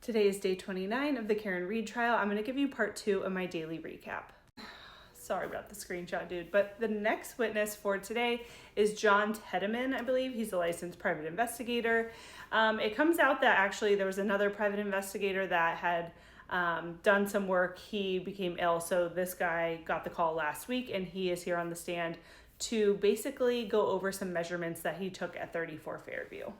Today is day 29 of the Karen Read trial. I'm going to give you part 2 of my daily recap. Sorry about the screenshot, dude. But the next witness for today is John Tediman, I believe. He's a licensed private investigator. It comes out that actually there was another private investigator that had done some work. He became ill, so this guy got the call last week, and he is here on the stand to basically go over some measurements that he took at 34 Fairview.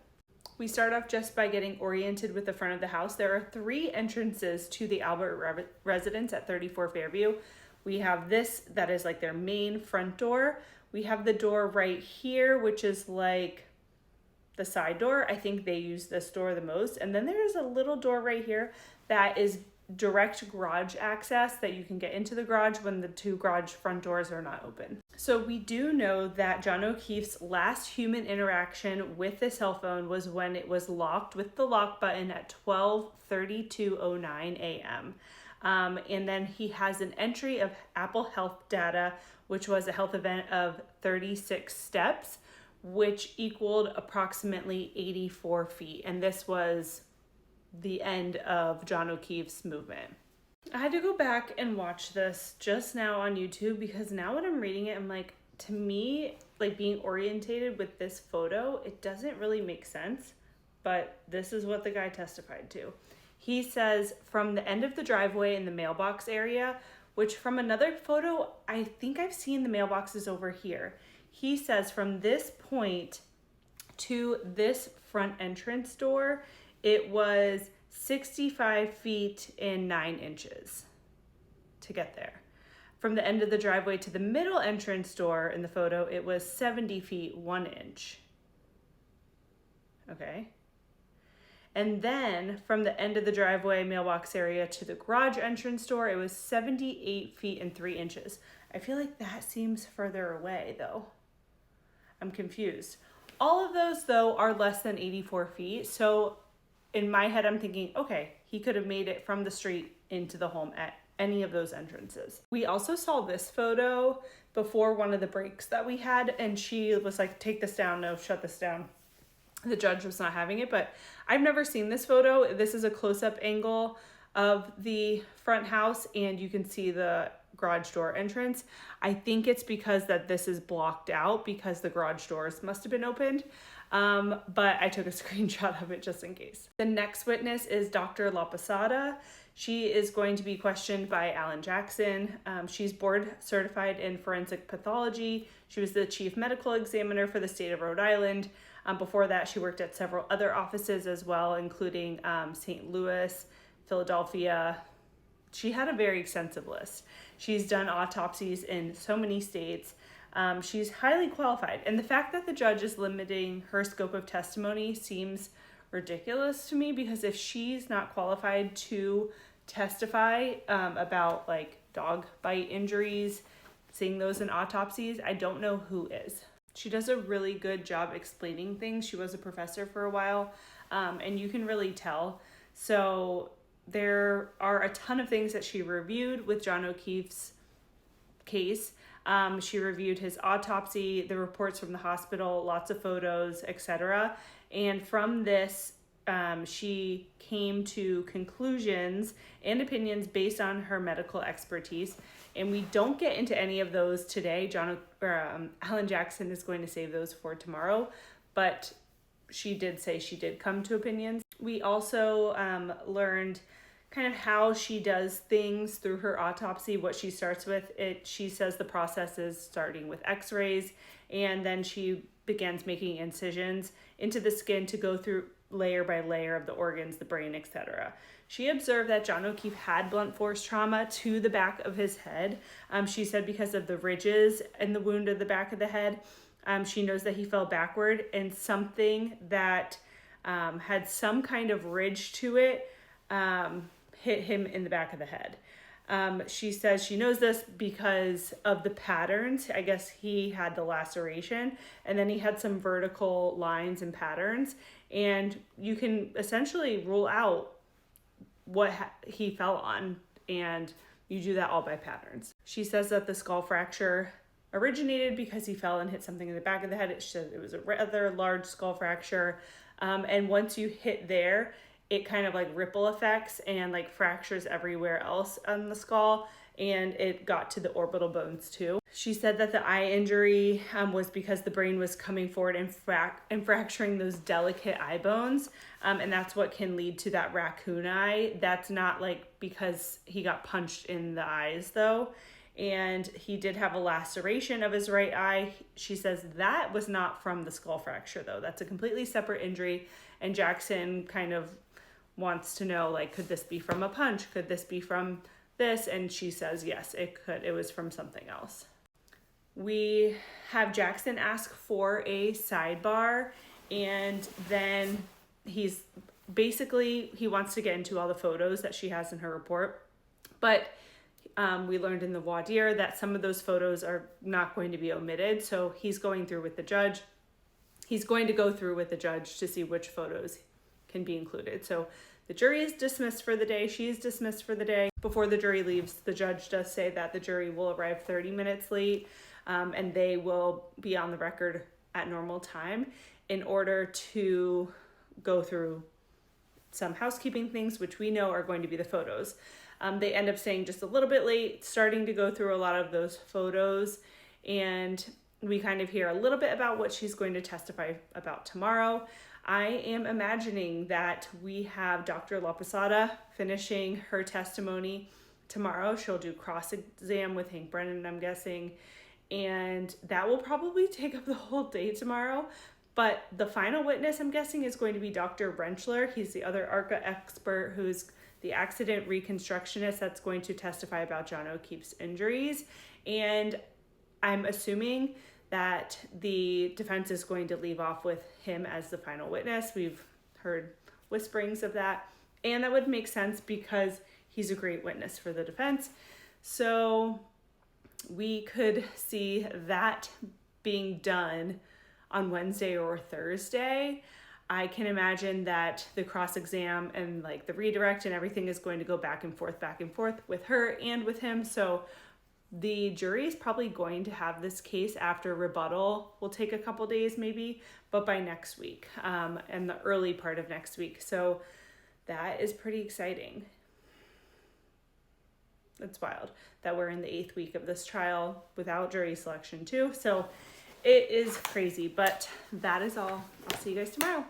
We start off just by getting oriented with the front of the house. There are 3 entrances to the Albert residence at 34 Fairview. We have this that is like their main front door. We have the door right here, which is like the side door. I think they use this door the most. And then there's a little door right here that is direct garage access that you can get into the garage when the 2 garage front doors are not open. So we do know that John O'Keefe's last human interaction with the cell phone was when it was locked with the lock button at 12:32:09 a.m. And then he has an entry of Apple Health data, which was a health event of 36 steps, which equaled approximately 84 feet. And this was the end of John O'Keefe's movement. I had to go back and watch this just now on YouTube because now when I'm reading it, I'm like, to me, like being orientated with this photo, it doesn't really make sense, but this is what the guy testified to. He says from the end of the driveway in the mailbox area, which from another photo, I think I've seen the mailboxes over here. He says from this point to this front entrance door, it was 65 feet and 9 inches to get there. From the end of the driveway to the middle entrance door in the photo, it was 70 feet 1 inch. Okay. And then from the end of the driveway mailbox area to the garage entrance door, it was 78 feet and 3 inches. I feel like that seems further away though. I'm confused. All of those though are less than 84 feet. So in my head, I'm thinking, okay, he could have made it from the street into the home at any of those entrances. We also saw this photo before one of the breaks that we had, and she was like, take this down, no, shut this down. The judge was not having it, but I've never seen this photo. This is a close-up angle of the front house, and you can see the garage door entrance. I think it's because that this is blocked out because the garage doors must have been opened. But I took a screenshot of it just in case. The next witness is Dr. La Posada. She is going to be questioned by Alan Jackson. She's board certified in forensic pathology. She was the chief medical examiner for the state of Rhode Island. Before that, she worked at several other offices as well, including St. Louis, Philadelphia. She had a very extensive list. She's done autopsies in so many states. She's highly qualified. And the fact that the judge is limiting her scope of testimony seems ridiculous to me, because if she's not qualified to testify about like dog bite injuries, seeing those in autopsies, I don't know who is. She does a really good job explaining things. She was a professor for a while, and you can really tell. So there are a ton of things that she reviewed with John O'Keefe's case. She reviewed his autopsy, the reports from the hospital, lots of photos, etc. And from this, she came to conclusions and opinions based on her medical expertise. And we don't get into any of those today. Alan Jackson is going to save those for tomorrow, but she did say she did come to opinions. We also learned kind of how she does things through her autopsy, what she starts with. She says the process is starting with x-rays, and then she begins making incisions into the skin to go through layer by layer of the organs, the brain, etc. She observed that John O'Keefe had blunt force trauma to the back of his head. She said because of the ridges in the wound of the back of the head, she knows that he fell backward, and something that had some kind of ridge to it hit him in the back of the head. She says she knows this because of the patterns. I guess he had the laceration, and then he had some vertical lines and patterns, and you can essentially rule out what he fell on, and you do that all by patterns. She says that the skull fracture originated because he fell and hit something in the back of the head. It said it was a rather large skull fracture, and once you hit there, it kind of like ripple effects and like fractures everywhere else on the skull, and it got to the orbital bones too. She said that the eye injury was because the brain was coming forward and fracturing those delicate eye bones, and that's what can lead to that raccoon eye. That's not like because he got punched in the eyes though. And he did have a laceration of his right eye. She says that was not from the skull fracture though. That's a completely separate injury, and Jackson kind of wants to know, like, could this be from a punch? Could this be from this? And she says yes, it could. It was from something else. We have Jackson ask for a sidebar, and then he wants to get into all the photos that she has in her report, but we learned in the voir dire that some of those photos are not going to be omitted, so he's going through with the judge. He's going to go through with the judge to see which photos can be included. So the jury is dismissed for the day. She is dismissed for the day. Before the jury leaves, the judge does say that the jury will arrive 30 minutes late, and they will be on the record at normal time in order to go through some housekeeping things, which we know are going to be the photos. They end up staying just a little bit late, starting to go through a lot of those photos, and we kind of hear a little bit about what she's going to testify about tomorrow. I am imagining that we have Dr. LaPosada finishing her testimony tomorrow. She'll do cross-exam with Hank Brennan, I'm guessing, and that will probably take up the whole day tomorrow. But the final witness, I'm guessing, is going to be Dr. Rentschler. He's the other ARCA expert who's the accident reconstructionist that's going to testify about John O'Keefe's injuries. And I'm assuming that the defense is going to leave off with him as the final witness. We've heard whisperings of that, and that would make sense because he's a great witness for the defense. So we could see that being done on Wednesday or Thursday. I can imagine that the cross-exam and like the redirect and everything is going to go back and forth with her and with him. So the jury is probably going to have this case after rebuttal. Will take a couple days maybe, but by next week, and the early part of next week. So that is pretty exciting. It's wild that we're in the 8th week of this trial without jury selection too. So it is crazy, but that is all. I'll see you guys tomorrow.